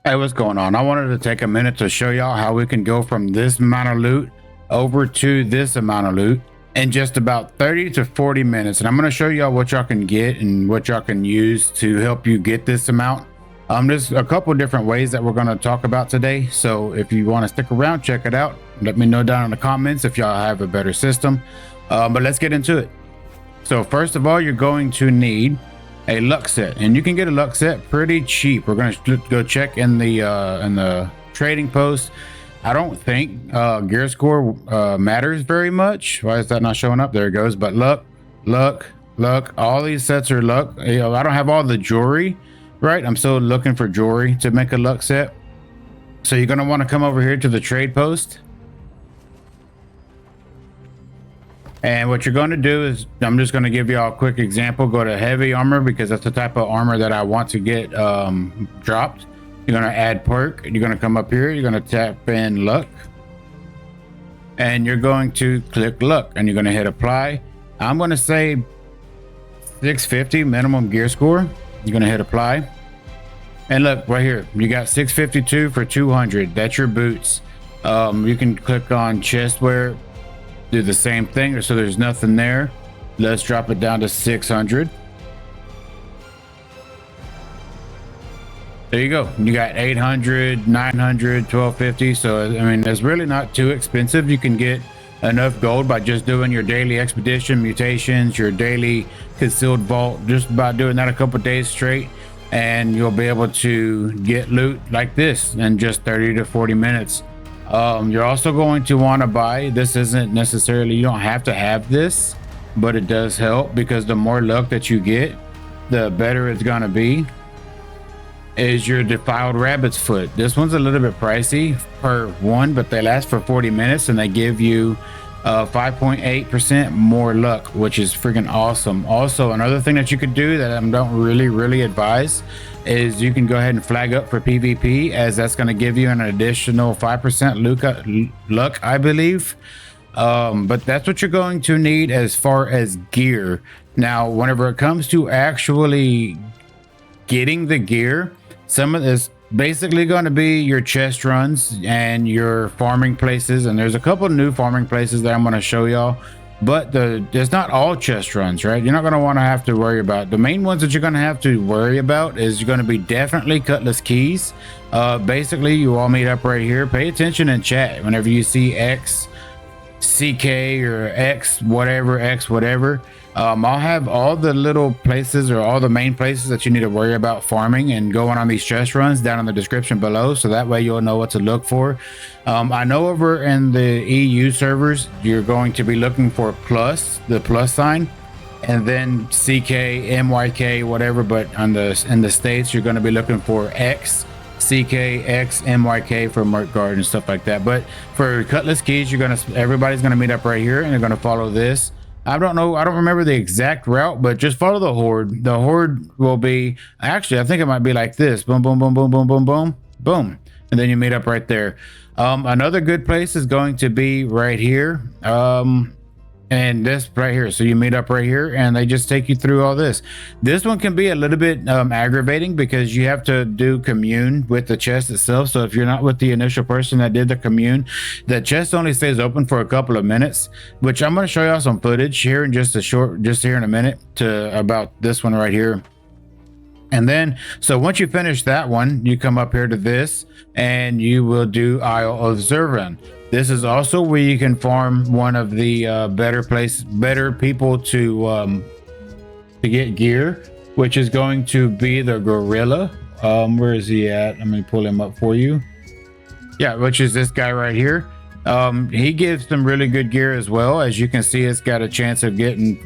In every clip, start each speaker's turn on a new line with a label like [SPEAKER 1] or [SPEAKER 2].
[SPEAKER 1] Hey, what's going on? I wanted to take a minute to show y'all how we can go from this amount of loot over to this amount of loot in just about 30 to 40 minutes. And I'm going to show y'all what y'all can get and what y'all can use to help you get this amount. There's a couple different ways that we're going to talk about today. So if you want to stick around, check it out. Let me know down in the comments if y'all have a better system. But let's get into it. So first of all, you're going to need a luck set, and you can get a luck set pretty cheap. We're going to go check in the trading post. I don't think gear score matters very much. Why is that not showing up? There it goes. But luck, all these sets are luck. I don't have all the jewelry, right? I'm still looking for jewelry to make a luck set. So you're going to want to come over here to the trade post. And what you're going to do is, I'm just going to give you all a quick example. Go to heavy armor because that's the type of armor that I want to get dropped. You're going to add perk. You're going to come up here. You're going to tap in luck. And you're going to click luck. And you're going to hit apply. I'm going to say 650 minimum gear score. You're going to hit apply. And look, right here. You got 652 for 200. That's your boots. You can click on chest wear. Do the same thing, so there's nothing there. Let's drop it down to 600. There you go. You got 800, 900, 1250. So I mean, it's really not too expensive. You can get enough gold by just doing your daily expedition mutations, your daily concealed vault, just by doing that a couple days straight, and you'll be able to get loot like this in just 30 to 40 minutes. You're also going to want to buy, this isn't necessarily, you don't have to have this, but it does help because the more luck that you get, the better it's going to be, is your defiled rabbit's foot. This one's a little bit pricey per one, but they last for 40 minutes and they give you 5.8% more luck, which is freaking awesome. Also, another thing that you could do that I don't really advise is you can go ahead and flag up for PvP, as that's going to give you an additional 5% luck, I believe. But that's what you're going to need as far as gear. Now, whenever it comes to actually getting the gear, some of this basically going to be your chest runs and your farming places, and there's a couple of new farming places that I'm going to show y'all, but it's not all chest runs, right? You're not going to want to have to worry about the main ones that you're going to have to worry about is you're going to be definitely cutlass keys. Basically, you all meet up right here. Pay attention in chat whenever you see X CK or X whatever. I'll have all the little places or all the main places that you need to worry about farming and going on these chest runs down in the description below, so that way you'll know what to look for. I know over in the EU servers you're going to be looking for the plus sign, and then CK, MYK, whatever, but in the States you're going to be looking for X, CK, X, MYK for Merc Guard and stuff like that. But for cutlass keys, everybody's gonna meet up right here and they're gonna follow this. I don't remember the exact route, but just follow the horde. The horde will be, actually I think it might be like this: boom, boom, boom, boom, boom, boom, boom, boom, and then you meet up right there. Another good place is going to be right here, and this right here. So you meet up right here and they just take you through all this. This one can be a little bit aggravating because you have to do commune with the chest itself. So if you're not with the initial person that did the commune, the chest only stays open for a couple of minutes, which I'm going to show y'all some footage here in just here in a minute about this one right here. And then, so once you finish that one, you come up here to this and you will do Isle of Zurvan. This is also where you can farm one of the better people to get gear, which is going to be the gorilla. Where is he at? Let me pull him up for you. Yeah, which is this guy right here. He gives some really good gear as well. As you can see, it's got a chance of getting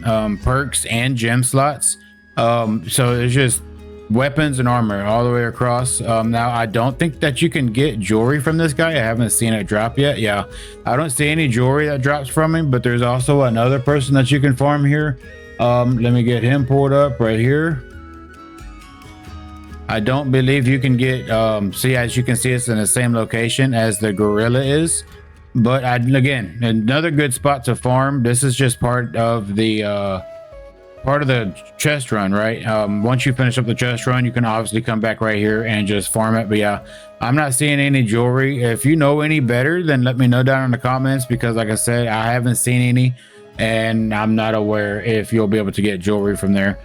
[SPEAKER 1] perks and gem slots. So it's just weapons and armor all the way across. Now I don't think that you can get jewelry from this guy. I haven't seen it drop yet. Yeah, I don't see any jewelry that drops from him, but there's also another person that you can farm here. Let me get him pulled up right here. I don't believe you can get see, as you can see, it's in the same location as the gorilla is, but again, another good spot to farm. This is just part of the part of the chest run, right? Once you finish up the chest run, you can obviously come back right here and just farm it. But yeah, I'm not seeing any jewelry. If you know any better, then let me know down in the comments, because like I said, I haven't seen any, and I'm not aware if you'll be able to get jewelry from there.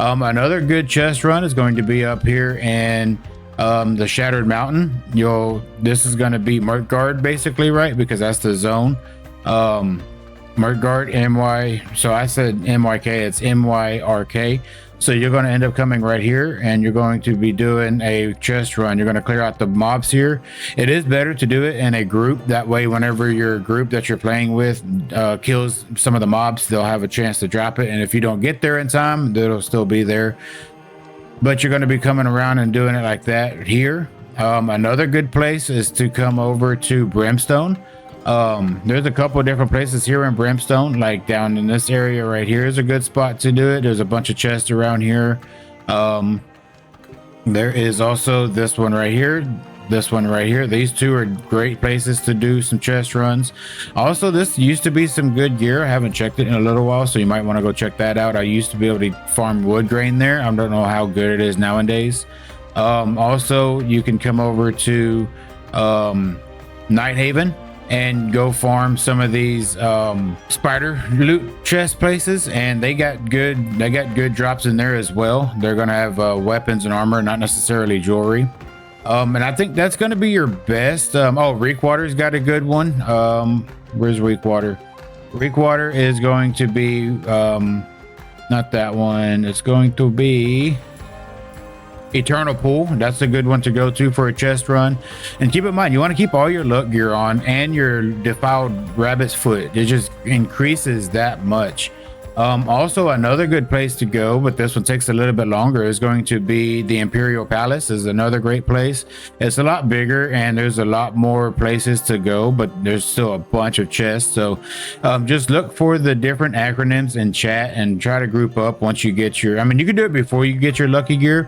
[SPEAKER 1] Another good chest run is going to be up here in the Shattered Mountain. This is going to be Murkgard basically, right? Because that's the zone. Murkgard, MY. So I said MYK, it's MYRK. So you're going to end up coming right here, and you're going to be doing a chest run. You're going to clear out the mobs here. It is better to do it in a group. That way, whenever your group that you're playing with kills some of the mobs, they'll have a chance to drop it. And if you don't get there in time, it'll still be there. But you're going to be coming around and doing it like that here. Another good place is to come over to Brimstone. There's a couple of different places here in Brimstone, like down in this area right here is a good spot to do it. There's a bunch of chests around here. There is also this one right here, this one right here. These two are great places to do some chest runs. Also, this used to be some good gear. I haven't checked it in a little while, so you might want to go check that out. I used to be able to farm wood grain there. I don't know how good it is nowadays. Also, you can come over to Nighthaven and go farm some of these spider loot chest places, and they got good drops in there as well. They're gonna have weapons and armor, not necessarily jewelry. And I think that's gonna be your best. Oh, Reekwater's got a good one. Where's Reekwater? Reekwater is going to be not that one. It's going to be Eternal Pool. That's a good one to go to for a chest run. And keep in mind, you want to keep all your luck gear on and your defiled rabbit's foot. It just increases that much. Also, another good place to go, but this one takes a little bit longer, is going to be the Imperial Palace. Is another great place. It's a lot bigger and there's a lot more places to go, but there's still a bunch of chests. So just look for the different acronyms in chat and try to group up once you get your, I mean, you can do it before you get your lucky gear.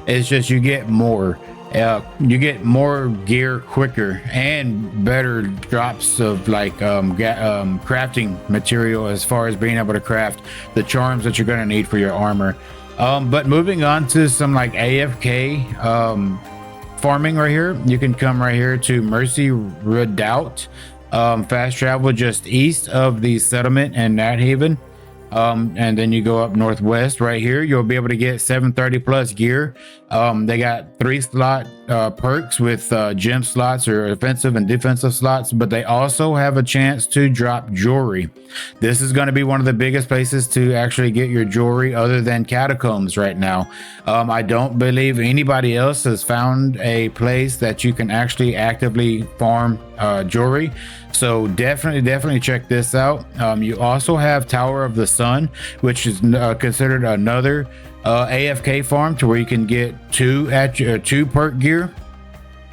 [SPEAKER 1] It's just you get more gear quicker and better drops of like crafting material, as far as being able to craft the charms that you're going to need for your armor. But moving on to some like AFK farming right here, you can come right here to Mercy Redoubt. Fast travel just east of the settlement and Nighthaven. And then you go up northwest right here, you'll be able to get 730 plus gear. They got 3 slot perks with gem slots or offensive and defensive slots, but they also have a chance to drop jewelry. This is going to be one of the biggest places to actually get your jewelry other than catacombs right now. I don't believe anybody else has found a place that you can actually actively farm jewelry. So definitely check this out. You also have Tower of the Sun, which is considered another AFK farm, to where you can get 2 perk gear.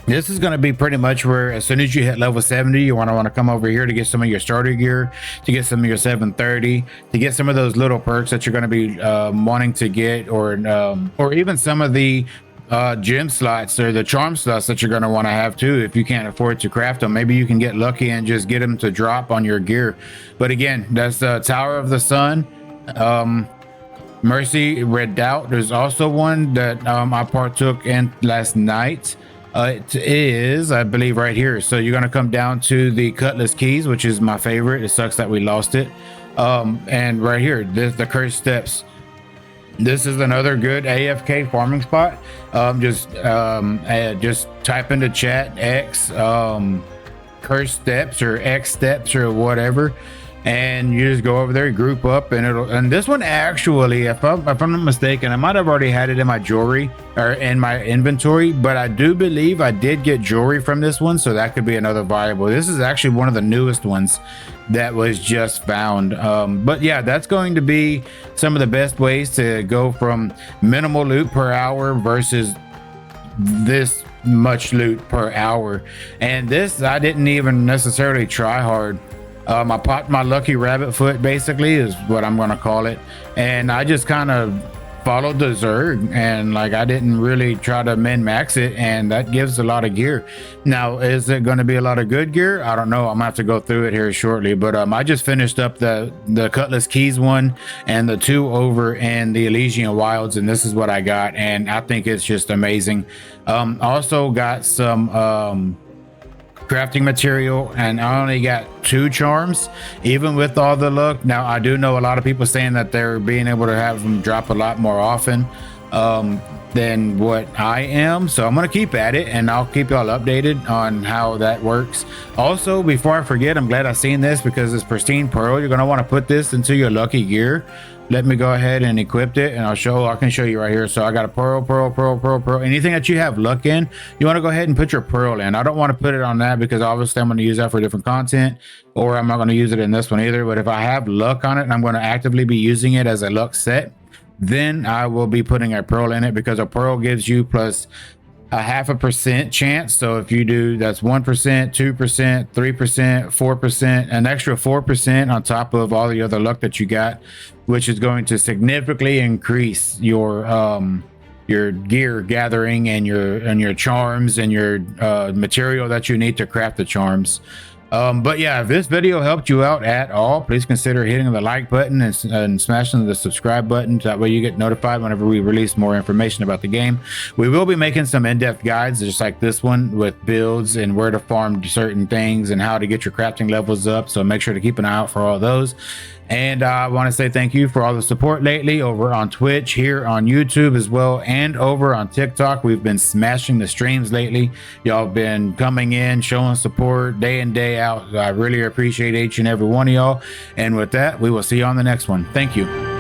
[SPEAKER 1] This is going to be pretty much where, as soon as you hit level 70, you want to come over here to get some of your starter gear, to get some of your 730, to get some of those little perks that you're going to be wanting to get, or even some of the gem slots or the charm slots that you're going to want to have too, if you can't afford to craft them. Maybe you can get lucky and just get them to drop on your gear. But again, that's the Tower of the Sun. Mercy Redoubt, there's also one that I partook in last night. It is, I believe, right here. So you're going to come down to the Cutlass Keys, which is my favorite. It sucks that we lost it. And right here, the cursed steps. This is another good AFK farming spot. Just type into chat X cursed steps or X steps or whatever, and you just go over there, group up, and this one actually, if I'm not mistaken, I might have already had it in my jewelry or in my inventory, but I do believe I did get jewelry from this one, so that could be another viable. This is actually one of the newest ones that was just found. But yeah, that's going to be some of the best ways to go from minimal loot per hour versus this much loot per hour. And this, I didn't even necessarily try hard. I popped my lucky rabbit foot, basically, is what I'm going to call it. And I just kind of followed the Zerg, and like I didn't really try to min-max it, and that gives a lot of gear. Now, is it going to be a lot of good gear? I don't know. I'm gonna have to go through it here shortly, but I just finished up the Cutlass Keys one and the 2 over in the Elysian Wilds, and this is what I got, and I think it's just amazing. Also got some crafting material, and I only got 2 charms, even with all the luck. Now, I do know a lot of people saying that they're being able to have them drop a lot more often than what I am, so I'm gonna keep at it, and I'll keep y'all updated on how that works. Also, before I forget, I'm glad I seen this, because it's pristine pearl. You're gonna want to put this into your lucky gear. Let me go ahead and equip it, and I can show you right here. So I got a pearl. Anything that you have luck in, you want to go ahead and put your pearl in. I don't want to put it on that, because obviously I'm going to use that for different content, or I'm not going to use it in this one either. But if I have luck on it and I'm going to actively be using it as a luck set, then I will be putting a pearl in it, because a pearl gives you plus a 0.5% chance. So if you do, that's 1%, 2%, 3%, 4%, an extra 4% on top of all the other luck that you got, which is going to significantly increase your gear gathering and your charms and your material that you need to craft the charms. But yeah, if this video helped you out at all, please consider hitting the like button and smashing the subscribe button. That way you get notified whenever we release more information about the game. We will be making some in-depth guides just like this one, with builds and where to farm certain things and how to get your crafting levels up, so make sure to keep an eye out for all those. And I want to say thank you for all the support lately over on Twitch, here on YouTube as well, and over on TikTok. We've been smashing the streams lately. Y'all been coming in, showing support day in, day out. I really appreciate each and every one of y'all. And with that, we will see you on the next one. Thank you.